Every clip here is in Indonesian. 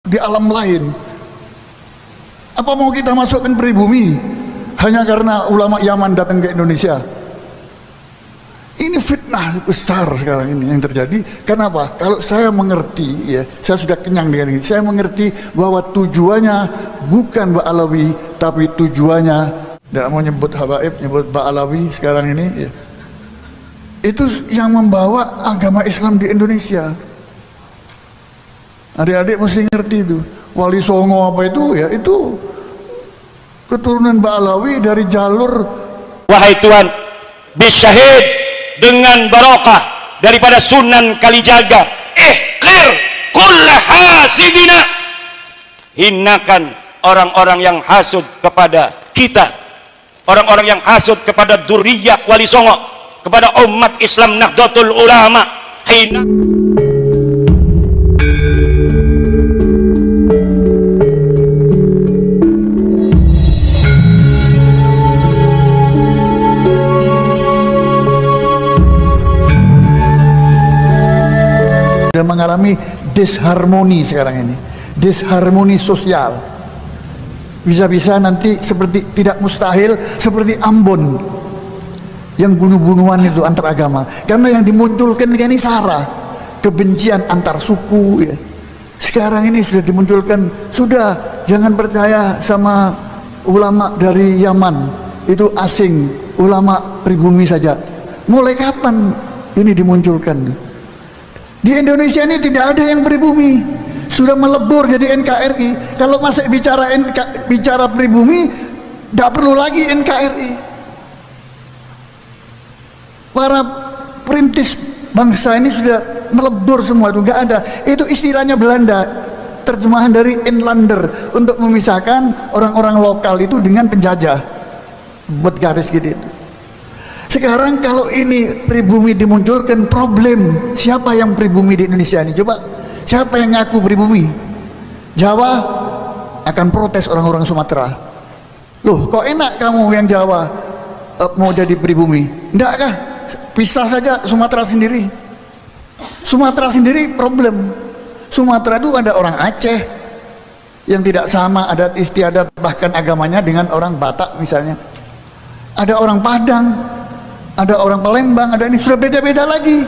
di alam lain. Apa mau kita masukkan pribumi hanya karena ulama Yaman datang ke Indonesia? Ini fitnah besar sekarang ini yang terjadi. Kenapa? Kalau saya mengerti, ya, saya sudah kenyang dengan ini. Saya mengerti bahwa tujuannya bukan Ba'alawi, tapi tujuannya, tidak mau nyebut Habaib, nyebut Ba'alawi sekarang ini, ya, itu yang membawa agama Islam di Indonesia. Adik-adik mesti ngerti itu. Wali Songo apa itu, ya, itu keturunan Ba'alawi dari jalur. Wahai Tuhan, bisyahid dengan barokah daripada Sunan Kalijaga, ikhir kulla hasidina, hinakan orang-orang yang hasud kepada kita, orang-orang yang hasud kepada dzurriyyah Wali Songo, kepada umat Islam Nahdlatul Ulama. Hina mengalami disharmoni sekarang ini, disharmoni sosial. Bisa-bisa nanti seperti, tidak mustahil seperti Ambon yang bunuh-bunuhan itu antar agama, karena yang dimunculkan ini sara, kebencian antar suku, ya. Sekarang ini sudah dimunculkan, sudah jangan percaya sama ulama dari Yaman, itu asing, ulama pribumi saja. Mulai kapan ini dimunculkan? Di Indonesia ini tidak ada yang pribumi, sudah melebur jadi NKRI. Kalau masih bicara pribumi, tidak perlu lagi NKRI. Para perintis bangsa ini sudah melebur semua, itu nggak ada. Itu istilahnya Belanda, terjemahan dari Inlander, untuk memisahkan orang-orang lokal itu dengan penjajah, buat garis gitu. Sekarang kalau ini pribumi dimunculkan, problem siapa yang pribumi di Indonesia ini? Coba, siapa yang ngaku pribumi? Jawa akan protes orang-orang Sumatera. Loh, kok enak kamu yang Jawa mau jadi pribumi? Enggak kah? Pisah saja Sumatera sendiri. Sumatera sendiri problem. Sumatera itu ada orang Aceh yang tidak sama adat istiadat bahkan agamanya dengan orang Batak misalnya. Ada orang Padang, ada orang Palembang, ada ini, sudah beda-beda lagi.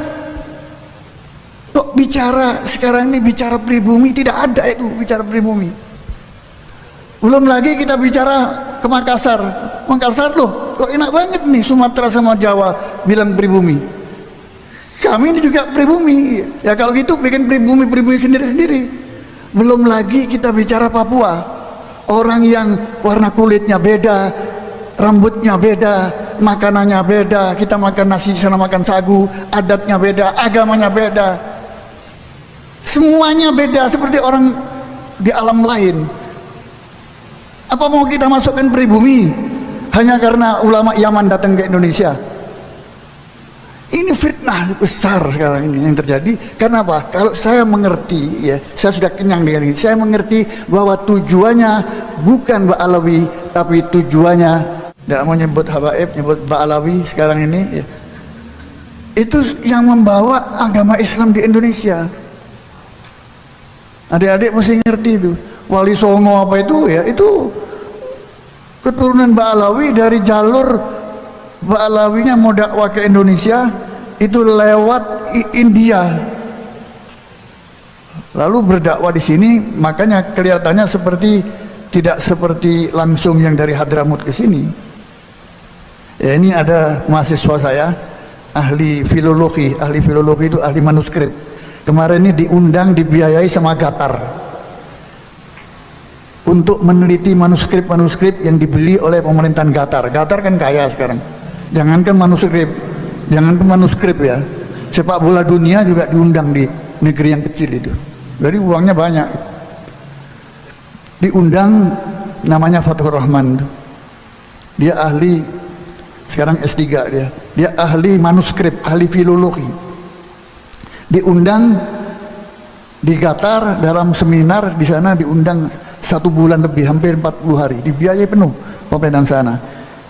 Kok bicara sekarang ini bicara pribumi, tidak ada itu bicara pribumi. Belum lagi kita bicara ke Makassar. Makassar loh, kok enak banget nih Sumatera sama Jawa bilang pribumi. Kami ini juga pribumi. Ya kalau gitu bikin pribumi sendiri-sendiri. Belum lagi kita bicara Papua. Orang yang warna kulitnya beda, rambutnya beda, makanannya beda, kita makan nasi sana makan sagu, adatnya beda, agamanya beda, semuanya beda seperti orang di alam lain. Apa mau kita masukkan pribumi hanya karena ulama Yaman datang ke Indonesia? Ini fitnah besar sekarang ini yang terjadi. Kenapa? Kalau saya mengerti, ya, saya sudah kenyang dengan ini. Saya mengerti bahwa tujuannya bukan Ba'alawi, tapi tujuannya, tidak mau nyebut Habaib, nyebut Ba'alawi sekarang ini, ya, itu yang membawa agama Islam di Indonesia. Adik-adik mesti ngerti itu. Wali Songo apa itu, ya, itu keturunan Ba'alawi dari jalur Ba'alawinya mau dakwah ke Indonesia itu lewat India, lalu berdakwah di sini, makanya kelihatannya seperti tidak seperti langsung yang dari Hadramut ke sini. Ya, ini ada mahasiswa saya ahli filologi itu ahli manuskrip. Kemarin ini diundang, dibiayai sama Qatar untuk meneliti manuskrip yang dibeli oleh pemerintahan Qatar. Qatar kan kaya sekarang. Jangankan manuskrip ya, sepak bola dunia juga diundang di negeri yang kecil itu. Jadi uangnya banyak. Diundang, namanya Fathur Rahman. Dia ahli, sekarang S3 dia ahli manuskrip, ahli filologi. Diundang di Qatar dalam seminar di sana, diundang 1 bulan lebih, hampir 40 hari, dibiayai penuh pemerintahan sana.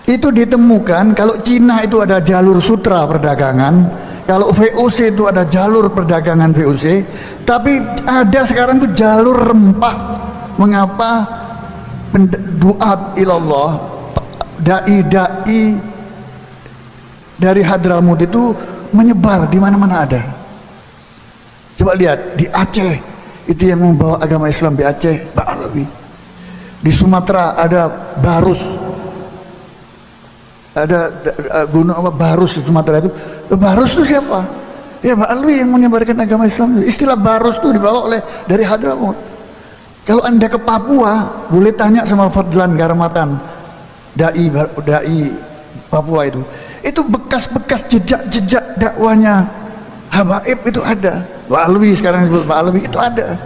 Itu ditemukan kalau Cina itu ada jalur sutra perdagangan, Kalau VOC itu ada jalur perdagangan VOC, tapi ada sekarang itu jalur rempah. Mengapa duat ilallah, dai-dai dari Hadramut itu menyebar di mana-mana ada. Coba lihat di Aceh, itu yang membawa agama Islam di Aceh, Ba'alawi. Di Sumatera ada Barus, ada gunung apa Barus di Sumatera itu. Barus itu siapa? Ya Ba'alawi yang menyebarkan agama Islam. Istilah Barus itu dibawa oleh dari Hadramut. Kalau Anda ke Papua, boleh tanya sama Fadlan Garmatan, dai Papua itu. Itu bekas-bekas jejak-jejak dakwanya Habaib itu ada. Ba'alawi sekarang disebut Ba'alawi itu ada.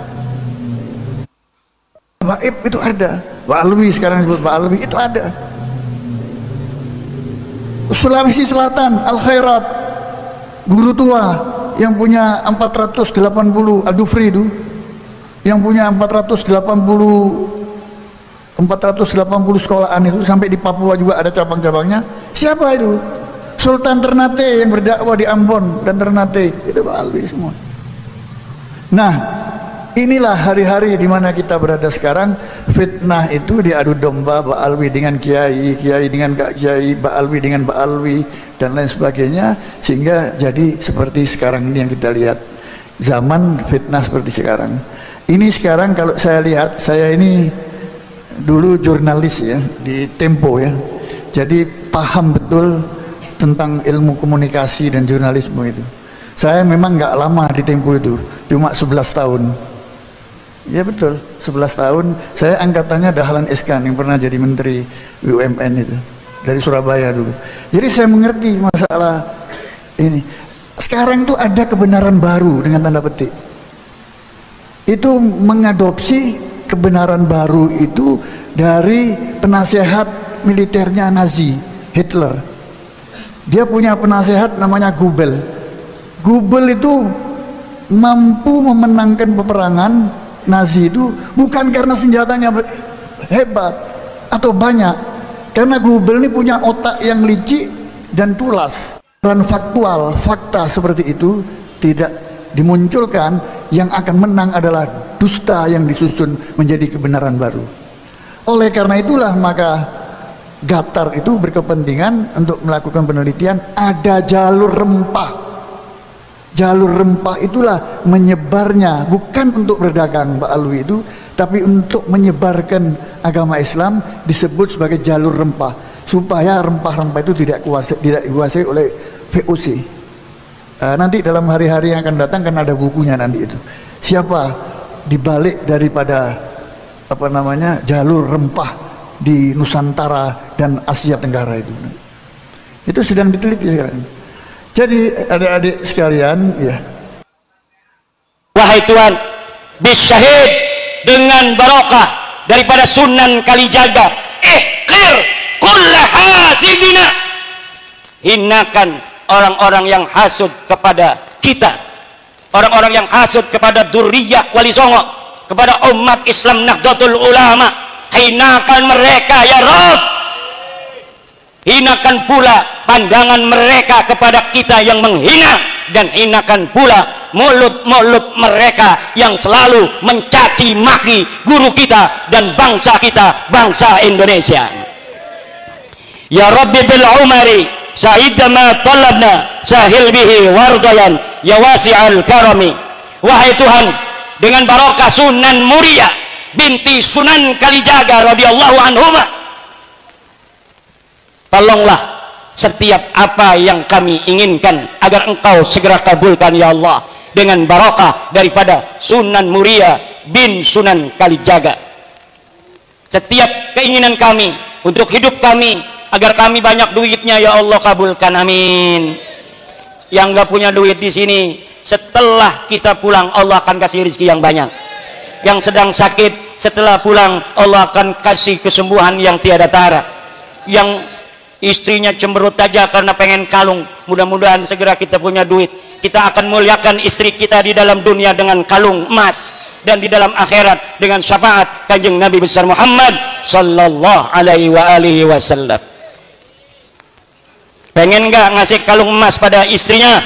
Habaib itu ada. Ba'alawi sekarang disebut Ba'alawi itu ada. Sulawesi Selatan, Al Khairat, guru tua yang punya 480 Al-Dufri itu, yang punya 480 sekolahan itu, sampai di Papua juga ada cabang-cabangnya. Siapa itu? Sultan Ternate yang berdakwah di Ambon dan Ternate, itu Ba'alawi semua. Nah, inilah hari-hari di mana kita berada sekarang. Fitnah itu diadu domba, Ba'alawi dengan kiai, kiai dengan gak kiai, Ba'alawi dengan Ba'alawi dan lain sebagainya, sehingga jadi seperti sekarang ini yang kita lihat. Zaman fitnah seperti sekarang. Ini sekarang kalau saya lihat, saya ini dulu jurnalis ya di Tempo ya. Jadi paham betul tentang ilmu komunikasi dan jurnalisme itu. Saya memang nggak lama di Tempo itu, cuma 11 tahun. Ya betul, 11 tahun. Saya angkatannya Dahlan Iskan yang pernah jadi menteri BUMN itu, dari Surabaya dulu. Jadi saya mengerti masalah ini. Sekarang itu ada kebenaran baru dengan tanda petik. Itu mengadopsi kebenaran baru itu dari penasehat militernya Nazi, Hitler. Dia punya penasehat namanya Goebbels. Goebbels itu mampu memenangkan peperangan Nazi itu bukan karena senjatanya hebat atau banyak, karena Goebbels ini punya otak yang licik dan tulas. Dan faktual, fakta seperti itu tidak dimunculkan. Yang akan menang adalah dusta yang disusun menjadi kebenaran baru. Oleh karena itulah maka Gatar itu berkepentingan untuk melakukan penelitian. Ada jalur rempah. Jalur rempah itulah menyebarnya, bukan untuk berdagang Ba'alawi itu, tapi untuk menyebarkan agama Islam, disebut sebagai jalur rempah, supaya rempah-rempah itu tidak dikuasai oleh VOC. Nanti dalam hari-hari yang akan datang kan ada bukunya nanti itu. Siapa dibalik daripada apa namanya jalur rempah di Nusantara dan Asia Tenggara itu. Itu sedang diteliti sekarang. Jadi adik-adik sekalian ya. Wahai Tuhan, bisyahid dengan barokah daripada Sunan Kalijaga, iqir kulla hasidina, hinakan orang-orang yang hasud kepada kita, orang-orang yang hasud kepada dzurriyyah Wali Songo, kepada umat Islam Nahdlatul Ulama. Hinakan mereka ya Rabb. Hinakan pula pandangan mereka kepada kita yang menghina, dan hinakan pula mulut-mulut mereka yang selalu mencaci maki guru kita dan bangsa kita, bangsa Indonesia. Ya Rabbi bil umari sa'idama talabna sahil bihi wardayan ya wasi'al karami. Wahai Tuhan, dengan barokah Sunan Muria binti Sunan Kalijaga radhiyallahu anhuma, tolonglah setiap apa yang kami inginkan agar Engkau segera kabulkan ya Allah, dengan barokah daripada Sunan Muria bin Sunan Kalijaga. Setiap keinginan kami untuk hidup kami, agar kami banyak duitnya ya Allah, kabulkan, amin. Yang nggak punya duit di sini, setelah kita pulang Allah akan kasih rezeki yang banyak. Yang sedang sakit, setelah pulang Allah akan kasih kesembuhan yang tiada tara. Yang istrinya cemberut aja karena pengen kalung, mudah-mudahan segera kita punya duit. Kita akan muliakan istri kita di dalam dunia dengan kalung emas, dan di dalam akhirat dengan syafaat Kanjeng Nabi besar Muhammad sallallahu alaihi wasallam. Pengen nggak ngasih kalung emas pada istrinya?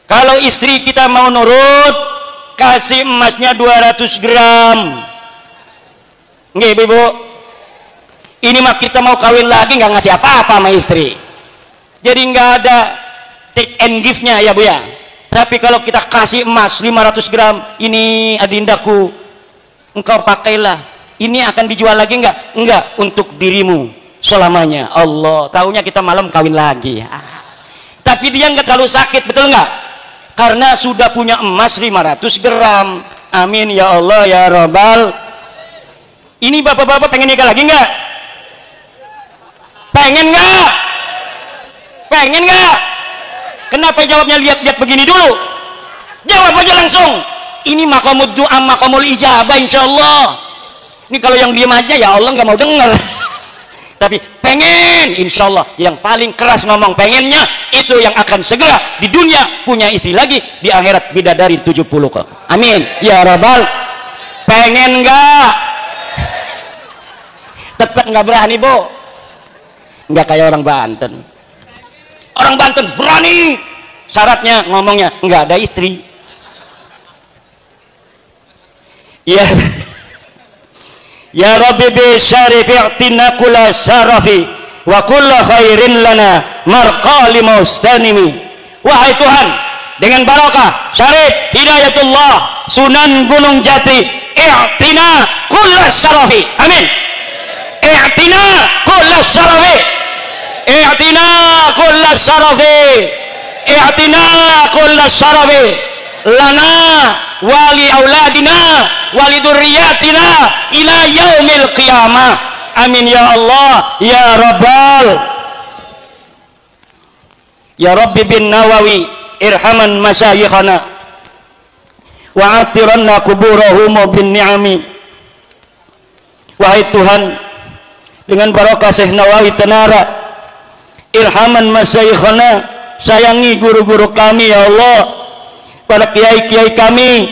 Kalau istri kita mau nurut, kasih emasnya 200 gram. Nggih, Ibu. Ini mah kita mau kawin lagi nggak ngasih apa-apa sama istri. Jadi nggak ada take and give-nya ya Bu ya. Tapi kalau kita kasih emas 500 gram, ini adindaku, engkau pakailah. Ini akan dijual lagi nggak? Enggak, untuk dirimu selamanya. Allah, tahunya kita malam kawin lagi. Tapi dia nggak terlalu sakit, betul nggak? Karena sudah punya emas 500 gram. Amin ya Allah ya Rabbal. Ini bapak-bapak pengen nikah lagi nggak? Pengen nggak? Pengen nggak? Kenapa jawabnya lihat-lihat begini dulu? Jawab aja langsung. Ini makamul doa, makamul ijabah insya Allah. Ini kalau yang diam aja ya Allah nggak mau dengar. Tapi pengen, insya Allah yang paling keras ngomong pengennya itu yang akan segera di dunia punya istri lagi, di akhirat bidadari 70 kok. Amin ya Rabbal. Pengen nggak? Tetap nggak berani Bu. Nggak kayak orang Banten. Orang Banten berani, syaratnya ngomongnya nggak ada istri. Ya ya Rabbi bi syarifi i'tina kulla syarafi wa kulla khairin lana marqali mustanimi. Wahai Tuhan, dengan barokah syarif Hidayatullah Sunan Gunung Jati, i'tina kulla syarafi. Amin. I'tina kulla syarafi. I'tina kulla syarafi. I'tina kulla syarafi lana wali auladina wali durriyatina ila yaumil qiyamah. Amin ya Allah ya Rabbal. Ya Rabbi bin Nawawi irhaman masyayikhana wa atiranna kuburahum bin ni'ami. Wahai Tuhan, dengan barokah Syekh Nawawi Tenara, irhaman masyayikhana, sayangi guru-guru kami ya Allah, para kiai-kiai kami,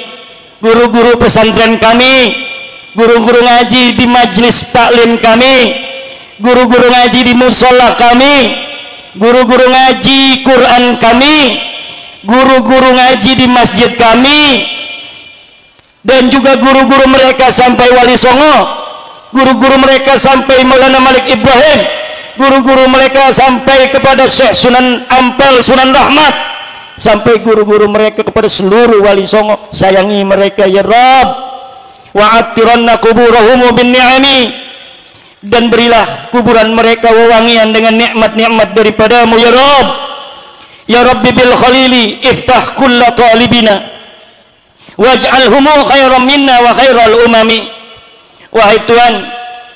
guru-guru pesantren kami, guru-guru ngaji di majelis taklim kami, guru-guru ngaji di musola kami, guru-guru ngaji Quran kami, guru-guru ngaji di masjid kami, dan juga guru-guru mereka sampai Wali Songo, guru-guru mereka sampai Maulana Malik Ibrahim, guru-guru mereka sampai kepada Syekh Sunan Ampel, Sunan Rahmat, sampai guru-guru mereka kepada seluruh Wali Songo. Sayangi mereka ya Rabb. Wa atiranna kuburahum bin ni'ami, dan berilah kuburan mereka wewangian dengan nikmat-nikmat daripadamu ya Rabb. Ya Rabbi bil khalili iftah kulla talibina waj'alhumu khairan minna wa khairal umami. Wahai Tuhan,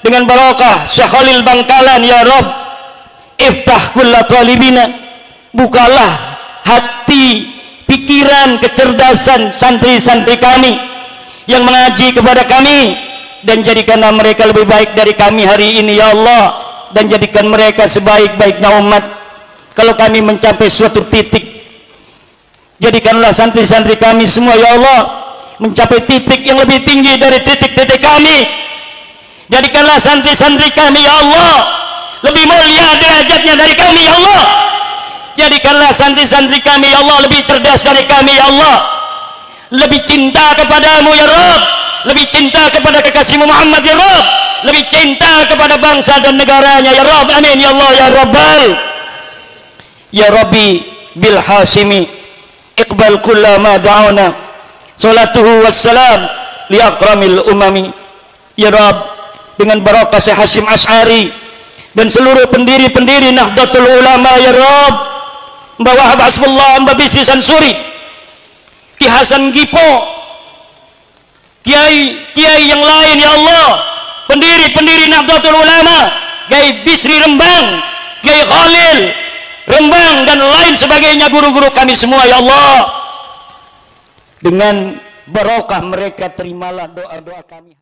dengan barokah Syekh Khalil Bangkalan ya Rabb, iftah kulla talibina, bukalah hati, pikiran, kecerdasan santri-santri kami yang mengaji kepada kami, dan jadikanlah mereka lebih baik dari kami hari ini ya Allah, dan jadikan mereka sebaik-baiknya umat. Kalau kami mencapai suatu titik, jadikanlah santri-santri kami semua ya Allah mencapai titik yang lebih tinggi dari titik-titik kami. Jadikanlah santri-santri kami ya Allah lebih mulia derajatnya dari kami ya Allah. Jadikanlah santri-santri kami ya Allah lebih cerdas dari kami ya Allah, lebih cinta kepadamu ya Rabb, lebih cinta kepada kekasihmu Muhammad ya Rabb, lebih cinta kepada bangsa dan negaranya ya Rabb. Amin ya Allah ya Rabbal. Ya Rabbi bil Hasimi iqbal kulla ma da'una salatuhu wassalam li akramil umami. Ya Rabb, dengan barakah Syekh Hasyim Asy'ari dan seluruh pendiri-pendiri Nahdlatul Ulama ya Rabb, Mbah Wahab Hasbullah, Mbah Bisri Sansuri, Ki Hasan Gipo, kiai yang lain ya Allah, pendiri-pendiri Nahdlatul Ulama, Kiai Bisri Rembang, Kiai Khalil Rembang, dan lain sebagainya, guru-guru kami semua ya Allah. Dengan barokah mereka terimalah doa-doa kami.